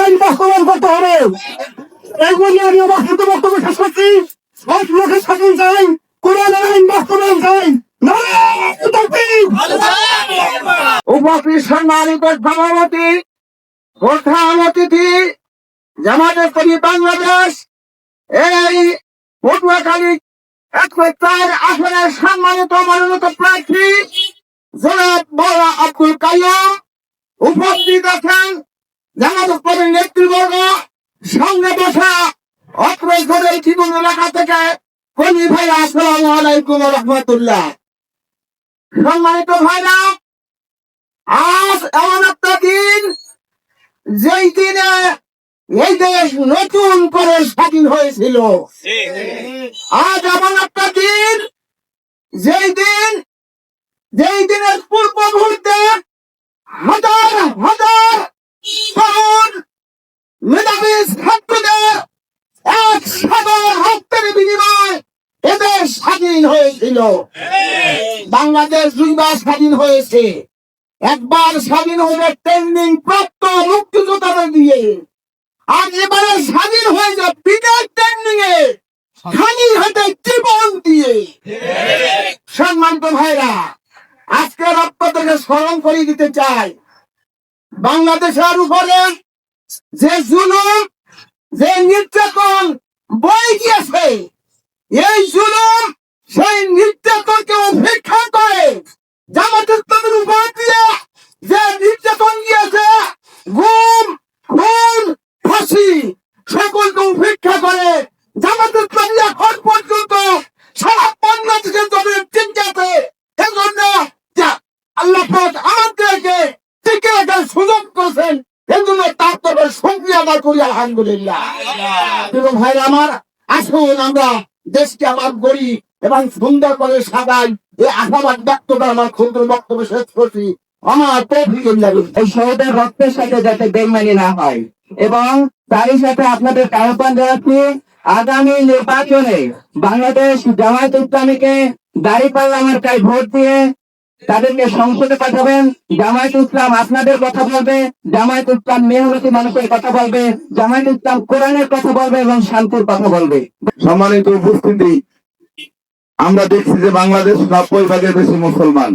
আইন বাস্তবায়ন করতে হবে। এইগুলি আমি আমার ক্ষুদ্র বক্তব্য শেষ করছি। লোকের স্বাধীন চাই, কোরআনের আইন বাস্তবায়ন চাই। উপস্থিত সম্মানিত সভাপতি, প্রধান অতিথি, জামায়াতে ইসলামী বাংলাদেশ এই পটুয়াখালী ১০৪ আসনের সম্মানিত মনোনীত প্রার্থী জনাব মাওলানা আব্দুল কাইয়ুম, উপস্থিত আছেন জামায়াত ইসলামীর নেতৃবর্গ, সঙ্গে বসা অত্র জোরের জীবন এলাকা থেকে কলি ভাই, আসসালামু আলাইকুম ওয়া রাহমাতুল্লাহ। সম্মানিত ভাইরা, আজ এমন একটা দিন যেই দিনে এই দেশ নতুন করে স্বাধীন হয়েছিল। আজ এমন একটা দিন যেই দিনের পূর্ব মুহূর্তে হাজার হাজার তরুণ মেধাবী ছাত্রদের এক সাগর রক্তের বিনিময় এদেশ স্বাধীন হয়েছিল। বাংলাদেশ দুইবার স্বাধীন হয়েছে। একবার স্বাধীন হয়ে ট্রেনিং প্রাপ্ত মুক্তিযোদ্ধাদের দিয়ে, আর এবারে স্বাধীন হয়ে যায় বিনা ট্রেনিং এ, খালি হাতে জীবন দিয়ে। সম্মানিত ভাইরা, আজকে রক্ত থেকে স্মরণ করে দিতে চাই, বাংলাদেশের উপরে যে জুলুম, যে নির্যাতন বয়ে গিয়েছে, এই জুলুম সেই নির্যাতনকে উপেক্ষা করে জামায়াত ইসলামের উপর দিয়ে যে নির্যাতন গিয়েছে, গুম, খুন, ফাঁসি, সকলকে উপেক্ষা করে জামায়াত ইসলামী এখন পর্যন্ত সারা বাংলাদেশের জন্য টিকে আছে। এজন্য আল্লাহ পাক আমাদেরকে টিকে রাখার সুযোগ করেছেন, এজন্য তার তরফে শুকরিয়া আদায় করি আলহামদুলিল্লাহ। এবং ভাইরা আমার, আসুন আমরা দেশকে আবার গড়ি এবং সুন্দর করে সাজাই। এই আশাবাদ ব্যক্ত করে আমার ক্ষুদ্র বক্তব্য শেষ করছি। আমার এই শহীদের রক্তের সাথে যাতে বেইমানি না হয়, এবং তারই সাথে আপনাদের আহ্বান জানাচ্ছি, আগামী নির্বাচনে বাংলাদেশ জামায়াত ইসলামীকে দাঁড়িপাল্লা মার্কায় ভোট দিয়ে তাদেরকে সংসদে পাঠাবেন। জামায়াত ইসলাম আপনাদের কথা বলবে, জামায়াত ইসলাম মেহনতি মানুষের কথা বলবে, জামায়াত ইসলাম কোরআনের কথা বলবে এবং শান্তির কথা বলবে। সম্মানিত উপস্থিতি, আমরা দেখছি যে বাংলাদেশ 90% বেশি মুসলমান।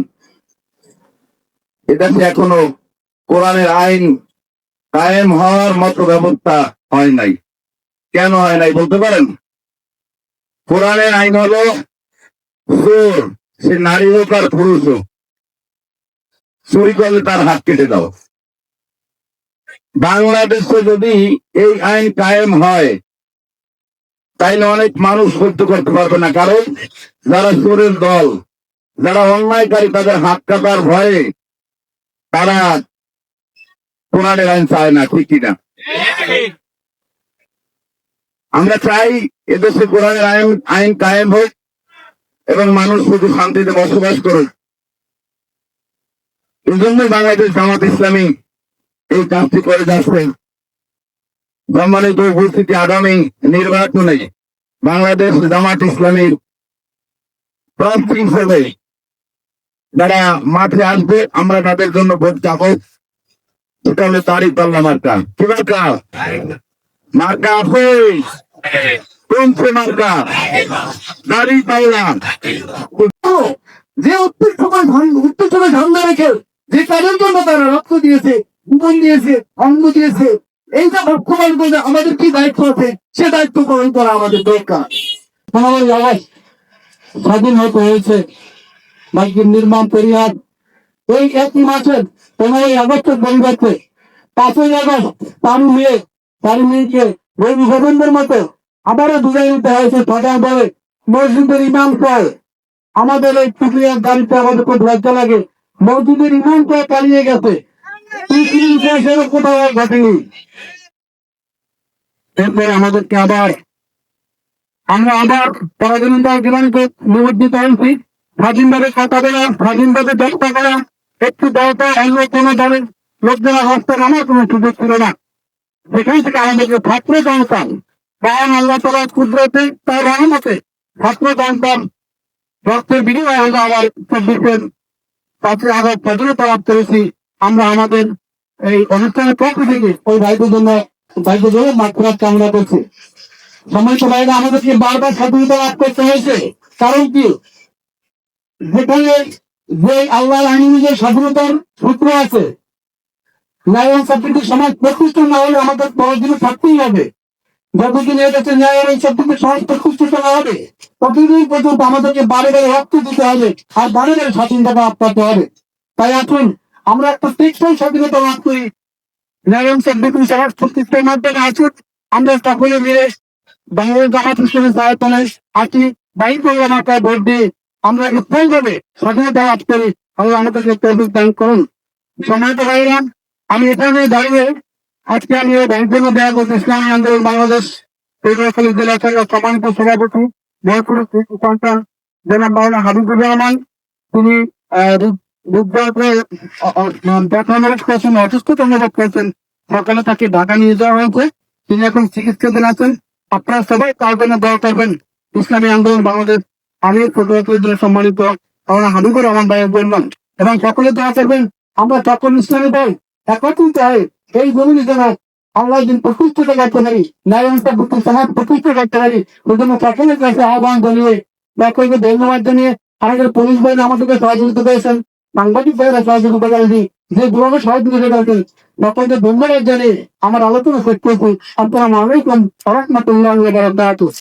এদেশে এখনো কোরআনের আইন কায়েম হওয়ার মতো ব্যবস্থা হয় নাই। কেন হয় নাই বলতে পারেন? কোরআনের আইন হলো চোর, সে নারী হোক আর পুরুষ হোক, চুরি করলে তার হাত কেটে দাও। বাংলাদেশে যদি এই আইন কায়েম হয় তাইলে অনেক মানুষ সহ্য করতে পারবে না, কারণ যারা চোরের দল, যারা অন্যায়কারী, তাদের হাত কাটার ভয়ে তারা কোরআনের আইন চায় না, ঠিক কিনা? আমরা চাই এদেশে কোরআনের আইন কায়েম হোক এবং মানুষ শুধু শান্তিতে বসবাস করুক। এই জন্যই বাংলাদেশ জামায়াত ইসলামী এই কাজটি করে যাচ্ছে। সম্মানিত উপস্থিতি, আগামী নির্বাচনে বাংলাদেশ জামায়াত ইসলামীর প্রার্থী হিসেবে যারা মাঠে আসবে, আমরা তাদের জন্য ভোট চাবো। এটা হলো দাঁড়িপাল্লা মার্কা। কি মার্কা? মার্কা আছে, কোনছে মার্কা? দাঁড়িপাল্লা। যে উত্তর ধান্দা রেখে যে তাদের জন্য তারা রক্ত দিয়েছে, জীবন দিয়েছে, অঙ্গ দিয়েছে, এইটা লক্ষ্যমান করে আমাদের কি দায়িত্ব আছে, সে দায়িত্ব পালন করা আমাদের দরকার। আমাদের জায়গায় স্বাধীন হতে হয়েছে মাইকের নির্মাণ পেরিয়ার এই একই মাসের 15ই আগস্টের পরিবর্তে 5ই আগস্ট তারই মেয়েকে রবি গোবিন্দের মতো আবারও দুজন নিতে হয়েছে। ঠকা বলে মসজিদের ইমাম সহ আমাদের এই প্রক্রিয়ার গাড়িতে আমাদের খুব লজ্জা লাগে। মসজিদের ইমাম করে পালিয়ে গেছে, কোথাও ঘটেনি। এরপরে আমাদেরকে আমরা আবার পরাধীনতার জীবনকে নিমজ্জিত হয়েছি। স্বাধীনভাবে কথা বলা, স্বাধীনভাবে ব্যবসা করা, একটু দরটা অন্য কোনো দলের লোকজনের হস্তে আমার কোনো সুযোগ ছিল না। সেখান থেকে আমাদেরকে ছাত্র জনতা, কারণ আল্লাহ তাআলা কুদরতে তার রহমতে ছাত্র জনতার রক্তের বিনিময়ে আমরা আবার 5ই আগস্ট স্বাধীনতা লাভ করেছি। আমরা আমাদের এই অনুষ্ঠানের পক্ষ থেকে ওই ভাইদের জন্য ভাইগুলো মাত্রা কামনা করছে। সম্মানিত ভাইরা, আমাদেরকে বারবার স্বাধীনতা লাভ করতে হয়েছে। কারণ কি? যেখানে যে আল্লাহর আইনে যে স্বাধীনতার সূত্র আছে, ন্যায় ইনসাফের সমাজ প্রতিষ্ঠিত না হলে আমাদের পরদিনে থাকতেই হবে। যতদিন এর কাছে ন্যায় ইনসাফের সমাজ প্রতিষ্ঠিত না হবে, ততদিন পর্যন্ত আমাদেরকে বারে বারে রক্ত দিতে হবে আর বারে বারে স্বাধীনতা লাভ করতে হবে। তাই আসুন আমরা একটা টেকসই স্বাধীনতা লাভ করি। ন্যায় ইনসাফের সমাজ প্রতিষ্ঠার মাধ্যমে আসুন আমরা সকলে মিলে বাংলাদেশ জামাত ইসলামী আয়তনে আসি, বাইক মার্কায় ভোট দিয়ে আমরা স্থায়ীভাবে স্বাধীনতা লাভ করি। আল্লাহ আমাদেরকে তৌফিক দান করুন। সম্মানিত ভাইরা, আমি এখানে দাঁড়িয়ে আজকে আমি এই ব্যাংকের মধ্যে ইসলামী আন্দোলন বাংলাদেশ পটুয়াখালী জেলা শাখার সম্মানিত সভাপতি মহাপুর সন্তান জনাব মাওলানা হাবিবুর রহমান, তিনি ব্যথানুরোধ করেছেন, অসুস্থতা অনুভব করেছেন। সকালে তাকে ঢাকা নিয়ে যাওয়া হয়েছে, তিনি এখন চিকিৎসাধীন আছেন। আপনারা সবাই তার জন্য দোয়া করবেন। ইসলামী আন্দোলন বাংলাদেশ আমি পটুয়াখালী জেলা সম্মানিত মাওলানা হাবিবুর রহমান ভাইয়ের জন্য, এবং সকলে দোয়া করবেন আমরা সকল ইসলামী ভাই একত্রিত হয়ে এই জমিনে যেন আল্লাহ দিন প্রতিষ্ঠিত করতে পারি, ন্যায় সমাজ প্রতিষ্ঠা করতে পারি। ওই জন্য সকলের কাছে আহ্বান জানিয়ে সকলকে ধন্যবাদ জানিয়ে আমাদের পুলিশ বাহিনী আমাদেরকে সহযোগিতা করেছেন, সাংবাদিক ভাইরা সহযোগিতা করেছেন, যে দুভাবে সহযোগিতা করেছেন, সকলকে ধন্যবাদ জানিয়ে আমার আলোচনা শেষ করছি। আসসালামু আলাইকুম ওয়া রাহমাতুল্লাহি ওয়া বারাকাতুহু।